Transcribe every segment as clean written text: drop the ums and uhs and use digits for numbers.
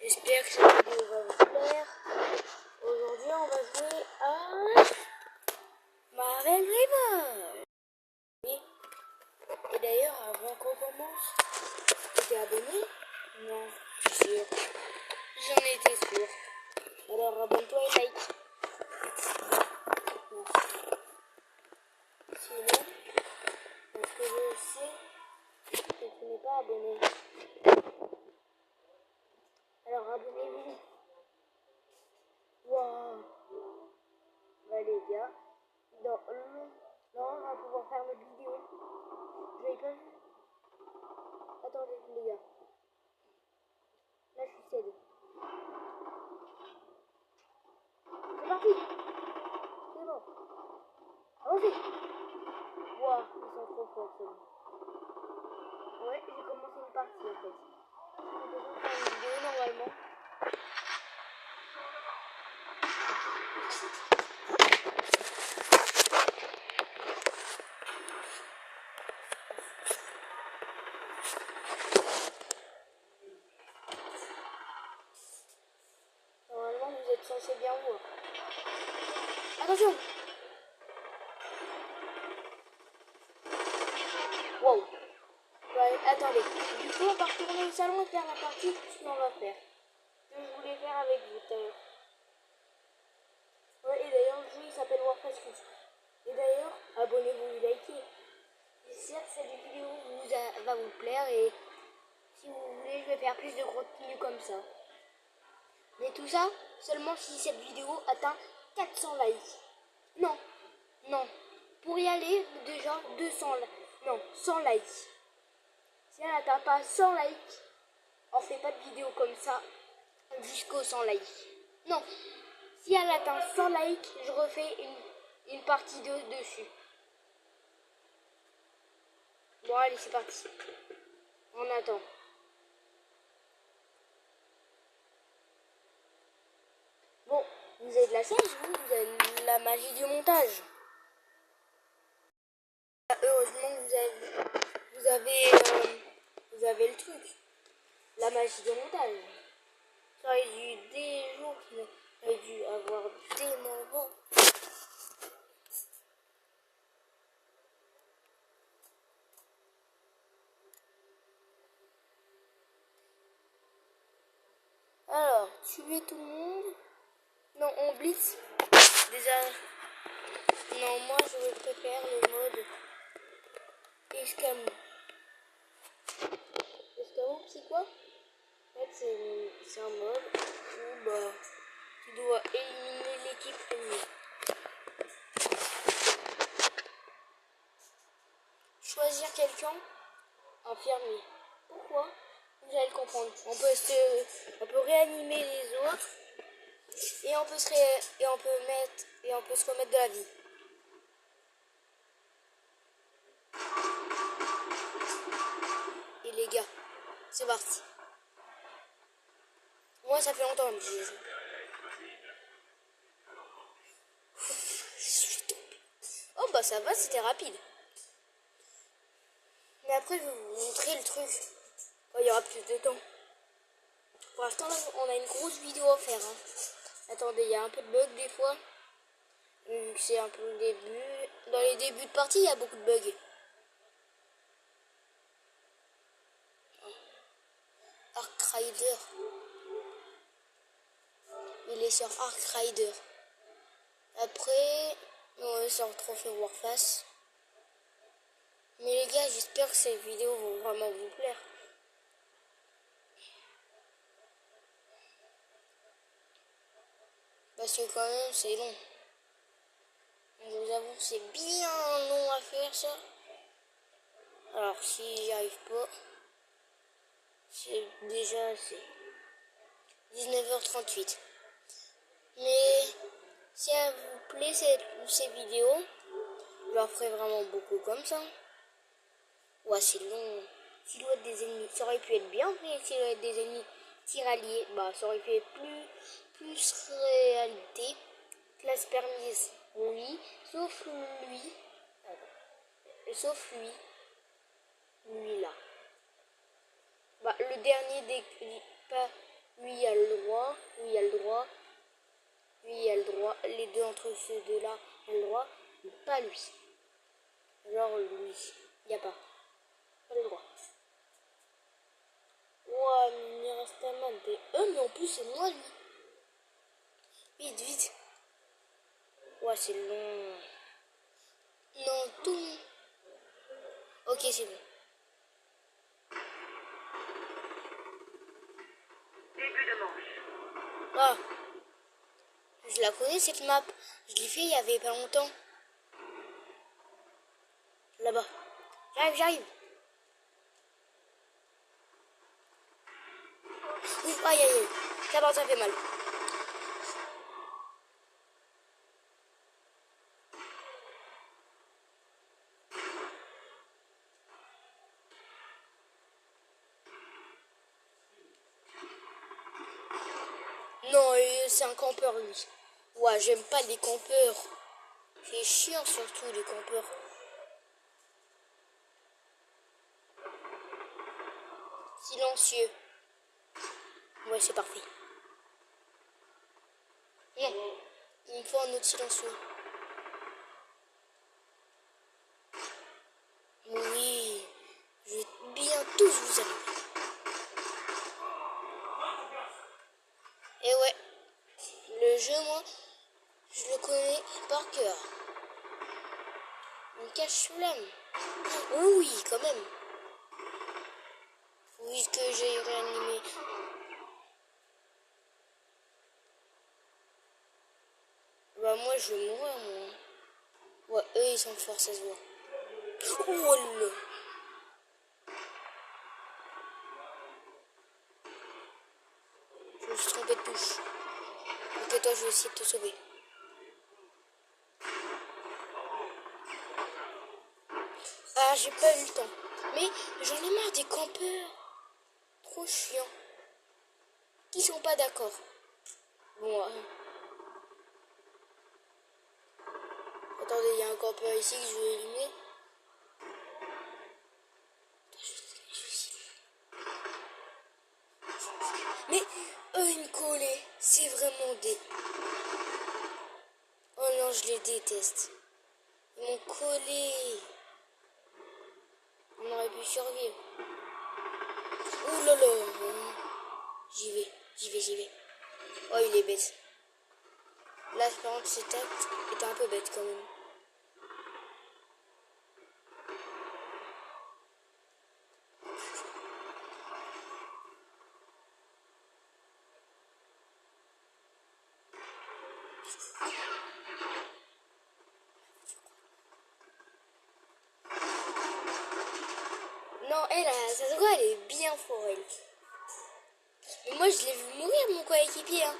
J'espère que cette vidéo va vous plaire. Aujourd'hui, on va jouer à Marvel Rivals. Et d'ailleurs, avant qu'on commence, tu t'es abonné? Non, je suis sûr. J'en étais sûr. Alors abonne-toi et like. Sinon, parce que je sais que tu n'es pas abonné. Alors abonnez-vous. Waouh. Bah les gars, là on va pouvoir faire notre vidéo. Vous avez pas vu? Attendez les gars. Là je suis cédé. C'est parti. C'est bon. Avancez. Waouh, ils sont trop forts ceux-là. Ouais, j'ai commencé une partie en fait. Je devais faire une vidéo normalement. Normalement vous êtes censé bien voir. Attention. Wow. Ouais, attendez. Du coup on va retourner au salon et faire la partie que on va faire. Que je voulais faire avec vous tout à l'heure. Ouais, et d'ailleurs le jeu il s'appelle Warcraft 6. Et d'ailleurs, abonnez-vous et likez. J'espère que cette vidéo va vous plaire et si vous voulez, je vais faire plus de contenu comme ça. Mais tout ça, seulement si cette vidéo atteint 400 likes. Non, non. Pour y aller, déjà 200 likes. Non, 100 likes. Si elle n'atteint pas 100 likes, on fait pas de vidéo comme ça jusqu'aux 100 likes. Non, si elle atteint 100 likes, je refais une partie 2 dessus. Bon, allez, c'est parti. On attend. Bon, vous avez de la chance, vous avez la magie du montage. Heureusement que vous avez le truc. La magie du montage. Ça aurait dû des jours, ça aurait dû avoir des moments. Alors, tuer tout le monde. Non, on blitz. Déjà, non, moi je préfère le mode escamou. Escamou, c'est quoi? En fait, c'est un mode où bah, tu dois éliminer l'équipe ennemie. Choisir quelqu'un, infirmier. Pourquoi? Vous allez le comprendre. On peut réanimer les autres et on peut se remettre de la vie. Et les gars, c'est parti. Moi, ça fait longtemps que je joue. Oh bah ça va, c'était rapide. Mais après, je vais vous montrer le truc. Oh, il y aura plus de temps. Pour l'instant, on a une grosse vidéo à faire. Hein. Attendez, il y a un peu de bugs des fois. Vu que c'est un peu le début. Dans les débuts de partie, il y a beaucoup de bugs. Arc Rider. Il est sur Arc Rider. Après, on est sur Trophée Warface. Mais les gars, j'espère que cette vidéo va vraiment vous plaire. Parce que quand même, c'est long. Je vous avoue, c'est bien long à faire ça. Alors, si j'y arrive pas, c'est 19h38. Mais si elle vous plaît ces vidéos, je leur ferai vraiment beaucoup comme ça. Ouais, c'est long. Silhouette des ennemis, ça aurait pu être bien, mais silhouette des ennemis tirailliers, bah ça aurait pu être plus réalité. Classe permise, oui, sauf lui. Sauf lui là. Bah le dernier Lui a le droit, lui a le droit, lui a le droit. Les deux entre ces deux-là ont le droit, mais pas lui. Genre lui, il n'y a pas. Pas le droit. Ouah, mais il reste tellement de... mais en plus c'est moi lui. Vite, vite. Ouah, c'est long. Non, tout. Ok, c'est bon. Début de manche. Ah, je la connais cette map. Je l'ai fait il y avait pas longtemps. Là-bas. J'arrive, j'arrive. Ouf, aïe, aïe, aïe. Ça fait mal. Non, c'est un campeur lui. Ouais, j'aime pas les campeurs. C'est chiant surtout les campeurs. Silencieux. Ouais, c'est parfait. Non, il me faut un autre silencieux. Oui, je vais bien tous vous allumer. Et ouais, le jeu, moi, je le connais par cœur. Une cache sous l'âme. Oui, quand même. Oui, que j'ai réanimé. Bah moi, je vais mourir, moi. Ouais, eux, ils sont forts, ça se voit. Oh là. Je me suis trompé de touche. Ok, toi, je vais essayer de te sauver. Ah, j'ai pas eu le temps. Mais j'en ai marre des campeurs. Trop chiant. Qui sont pas d'accord. Bon, attendez, il y a un campeur ici que je vais éliminer. Mais eux, ils me collaient. C'est vraiment des... Oh non, je les déteste. Ils m'ont collé. On aurait pu survivre. Ouh là là. J'y vais, j'y vais, j'y vais. Oh, il est bête. Là, par contre, cet acte était un peu bête quand même. Non, elle, ça se voit, elle est bien forte, elle. Mais moi, je l'ai vu mourir, mon coéquipier. Hein.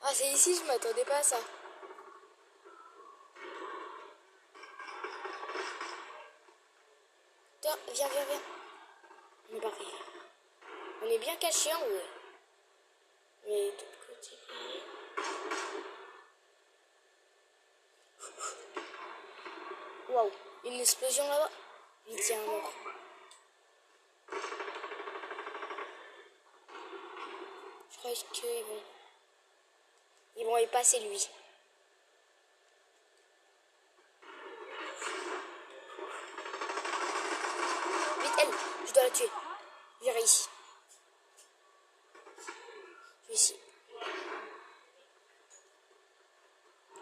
Ah, c'est ici, je m'attendais pas à ça. Toi, viens, viens, viens. On est parfait. On est bien caché en haut. Mais de l'autre côté. Waouh, une explosion là-bas. Il tient mort. Je crois qu'ils vont y passer lui. Vite, elle, je dois la tuer. J'ai réussi. Je vais ici.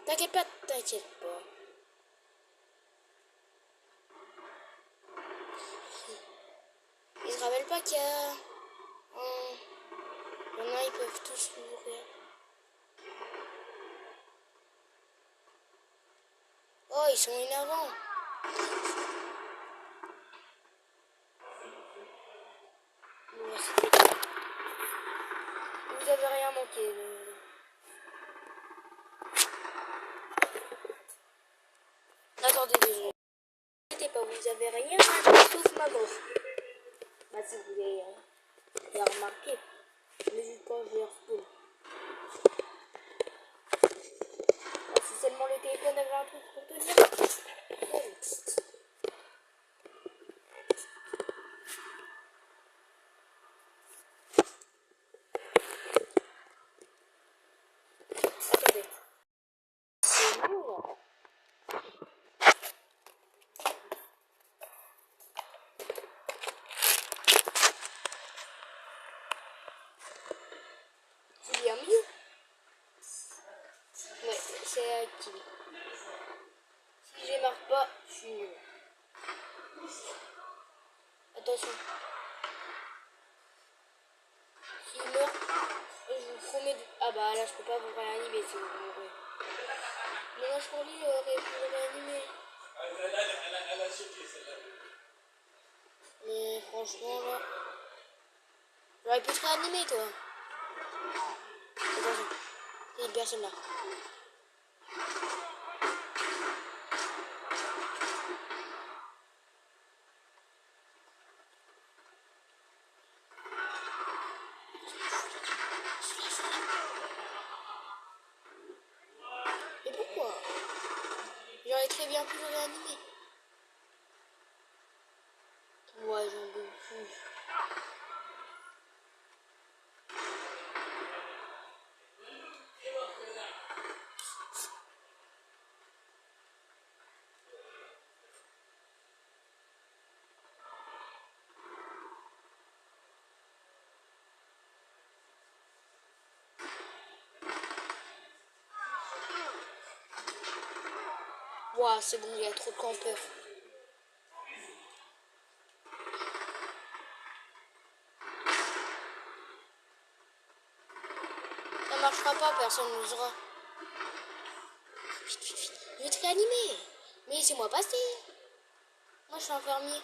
T'inquiète pas, t'inquiète pas. Ils se rappellent pas qu'il y a... Maintenant, ils peuvent tous mourir. Oh, ils sont énervants. Vous avez rien manqué. Attendez, désolé. N'inquiétez pas, vous avez rien manqué sauf ma mort. Bah, si vous avez remarqué. Mais juste quand je vais respawn. Bah, si seulement le téléphone avait un truc pour te dire. activé. Si je les marque pas, je suis nul. Attention. S'il meurt, je vous promets de... Ah bah là je peux pas vous réanimer si vous mourrez. Mais moi je pour lui vous réanimer. Elle a choqué celle-là. Mais franchement là... J'aurais pu te réanimer toi. Attention. Il y a une personne là. Mais pourquoi? J'aurais très bien pu le réanimer. Ouais, j'en peux plus. Ouah, c'est bon, il y a trop de campeurs. Ça marchera pas, personne n'osera. Vite, vite, vite. Je vais te réanimer. Mais laissez-moi passer. Moi, je suis infirmier.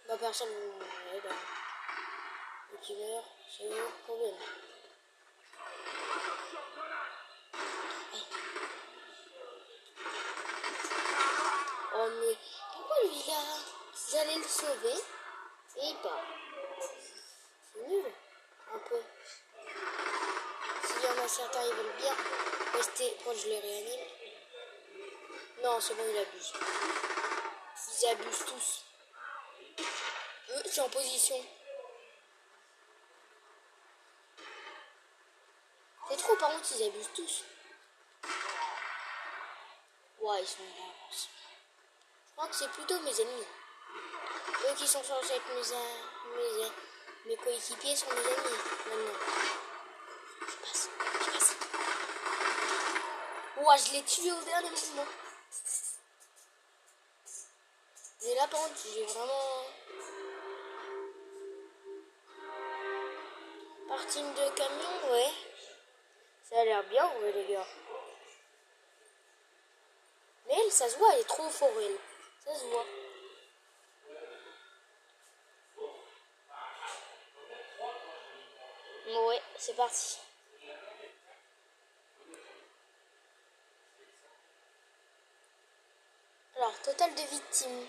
Bah, personne ne m'aide. Et qui meurt, c'est le problème. Hey. Oh, mais pourquoi lui, là? Vous allez le sauver et il part. C'est nul, un peu. S'il y en a certains, ils veulent bien rester proche, je les réanime. Non, c'est bon, il abuse. Ils abusent tous. Je suis en position. C'est trop, par contre, ils abusent tous. Ouais, ils sont en avance. Je crois que c'est plutôt mes ennemis. Eux qui sont censés être mes coéquipiers sont mes ennemis. Maintenant. Je passe. Ouah, je l'ai tué au dernier moment. Mais là, par contre, j'ai vraiment... Parking de camion, ouais. Ça a l'air bien, ouais, les gars. Mais elle, ça se voit, elle est trop fort, elle. Ça se voit. Ouais, c'est parti. Alors, total de victimes.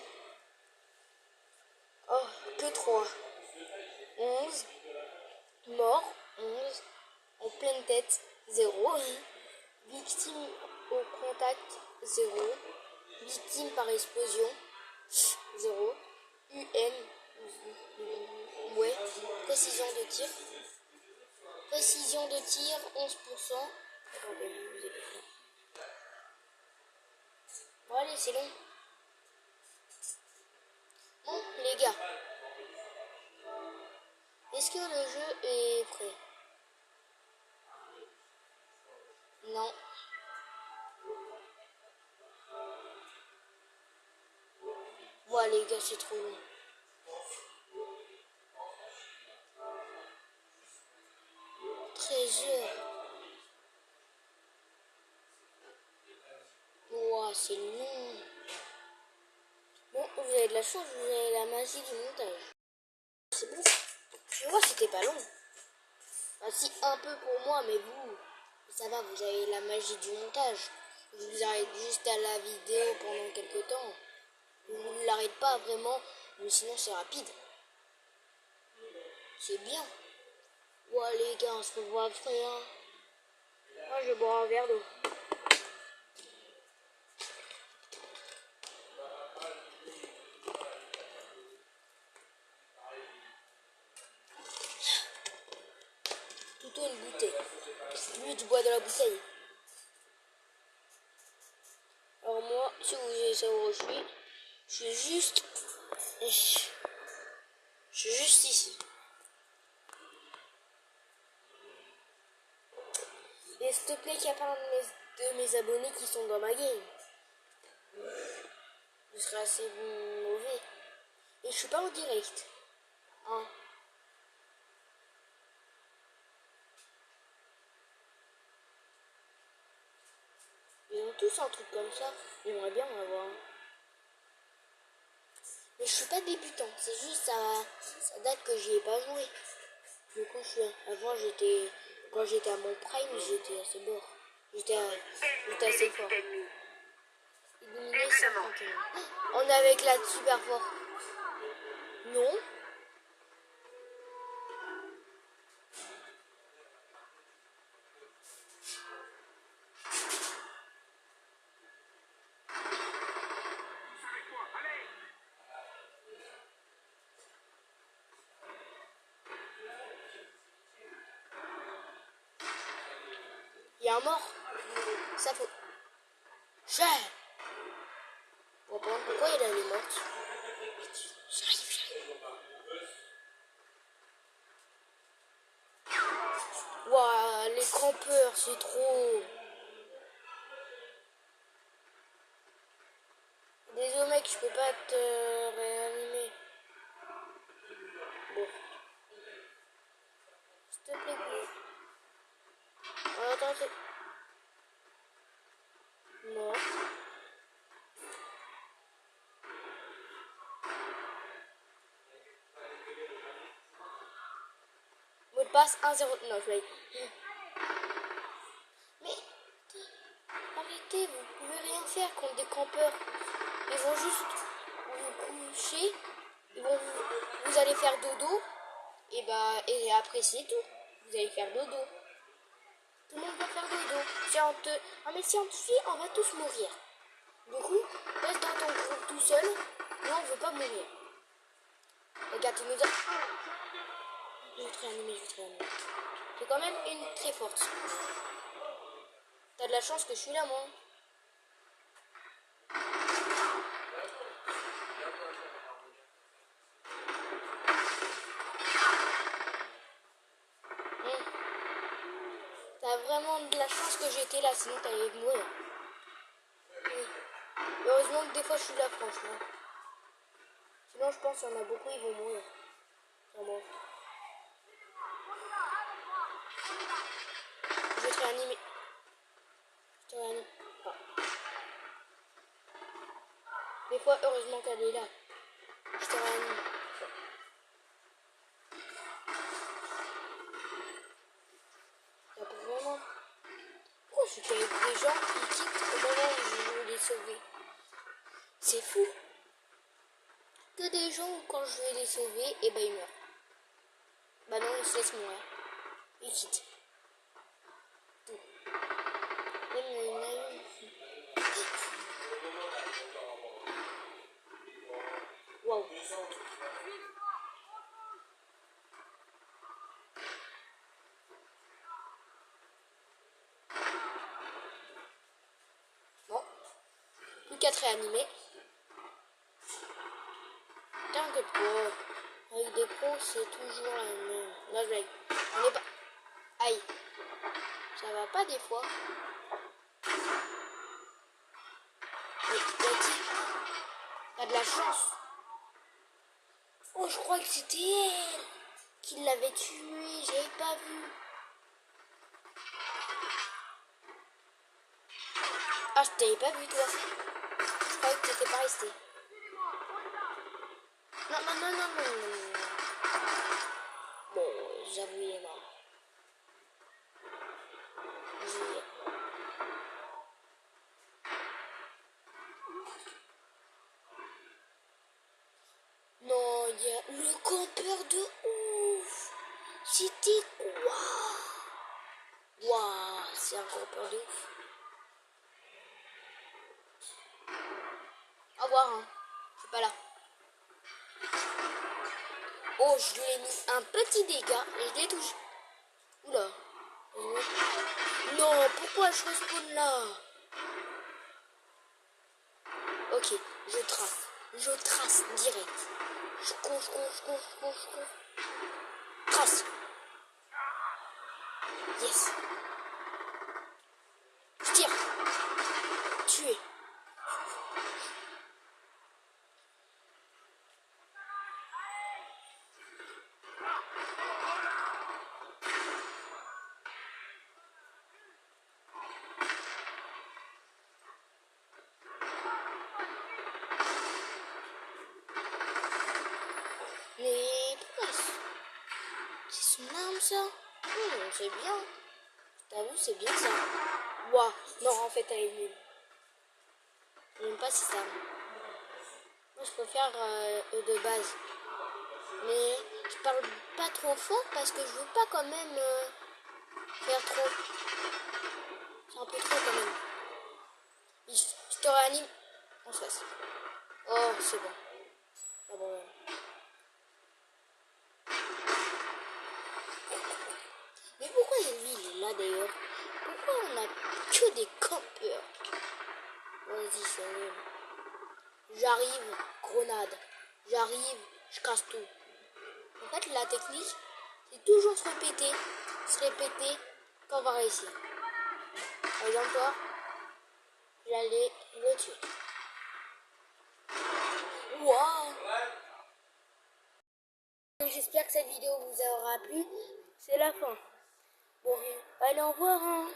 Oh, que 3. 11. Mort, 11. En pleine tête, 0. Victime au contact, 0. Victime par explosion, 0. UN, ouais. Précision de tir. Précision de tir, 11%. Attendez, je vous ai pas. Bon, allez, c'est long. Bon, les gars. Est-ce que le jeu est prêt? Non. Bon, les gars, c'est trop long. 13h. Ouah, c'est long. Bon, vous avez de la chance, vous avez la magie du montage. C'est bon. Moi, c'était pas long. Enfin, si, un peu pour moi, mais vous, ça va, vous avez la magie du montage. Vous arrêtez juste à la vidéo pendant quelques temps. Vous ne l'arrêtez pas vraiment, mais sinon c'est rapide. C'est bien. Ouais, les gars, on se revoit après, hein. Moi, je vais boire un verre d'eau. Plutôt une bouteille. Lui, tu bois de la bouteille. Alors moi, si vous voulez savoir où je suis juste... Je suis juste ici. Et s'il te plaît qu'il n'y a pas un de mes de mes abonnés qui sont dans ma game. Je serais assez mauvais. Et je suis pas en direct. Hein. Ils ont tous un truc comme ça. J'aimerais bien en avoir un. Mais je suis pas débutant. C'est juste ça date que j'y ai pas joué. Du coup, avant, quand j'étais à mon prime, j'étais assez fort. J'étais assez fort. Éliminé 131. On est avec la super fort. Non. Il y a un mort. Ça faut. Cher. Pourquoi il est morte? J'arrive. Waouh, les campeurs, c'est trop. Désolé mec, je peux pas te réanimer. Bon. S'il te plaît, go. Attends, non. Mot de passe 1-0. Non, je vais. Mais arrêtez, vous pouvez rien faire contre des campeurs. Ils vont juste vous coucher. Vous allez faire dodo. Et après c'est tout. Vous allez faire dodo. Tout le monde va faire dodo. Mais si on te suit, on va tous mourir. Du coup, reste dans ton groupe tout seul. Nous, on veut pas mourir. Regarde, tu nous as. Je vais te réanimer. C'est quand même une très forte. T'as de la chance que je suis là, moi. T'as vraiment de la chance que j'étais là, sinon t'allais mourir. Heureusement que des fois je suis là, franchement. Sinon, je pense qu'il y en a beaucoup, ils vont mourir. Vraiment. Je vais te réanimer. Je te réanime. Ah. Des fois, heureusement qu'elle est là. Je te réanime. T'as pas vraiment. Pourquoi je suis avec des gens qui quittent au moment où je veux les sauver? C'est fou. Que des gens où quand je vais les sauver, et ils meurent. Bah non, ils se laissent mourir. Ils quittent. Tout. Même il y en a une. Waouh. Bon. Plus qu'à te réanimer. T'inquiète pas. Avec des pros, c'est toujours la même. Là, on est pas. Aïe. Ça va pas des fois. Mais t'as de la chance. Oh, je crois que c'était elle qui l'avait tué. J'avais pas vu. Ah, je t'avais pas vu, toi. Je croyais que t'étais pas resté. Non. Bon, j'avoue, il est mort. Non, il y a le campeur de ouf. C'était quoi? Waouh, c'est un campeur de ouf. Au revoir, hein. Je suis pas là. Oh, je lui ai mis un petit dégât et je l'ai touché. Oula. Non, pourquoi je respawn là? Ok, je trace direct. Je cours. Trace. Yes. Je tire. ça. C'est bien. T'as vu, c'est bien ça. Ouah, non, en fait, elle est nulle. Je sais même pas si ça. Moi, je préfère de base. Mais je parle pas trop fort parce que je veux pas quand même faire trop. C'est un peu trop quand même. Je te réanime en face. Oh, c'est bon. Pas bon. Mais pourquoi lui il est là d'ailleurs? Pourquoi on a que des campeurs? Vas-y, c'est nul. J'arrive, grenade. J'arrive, je casse tout. En fait, la technique, c'est toujours se répéter quand on va réussir. Par exemple, toi, j'allais le tuer. Waouh! J'espère que cette vidéo vous aura plu. C'est la fin. Bon, allez, au revoir. Hein.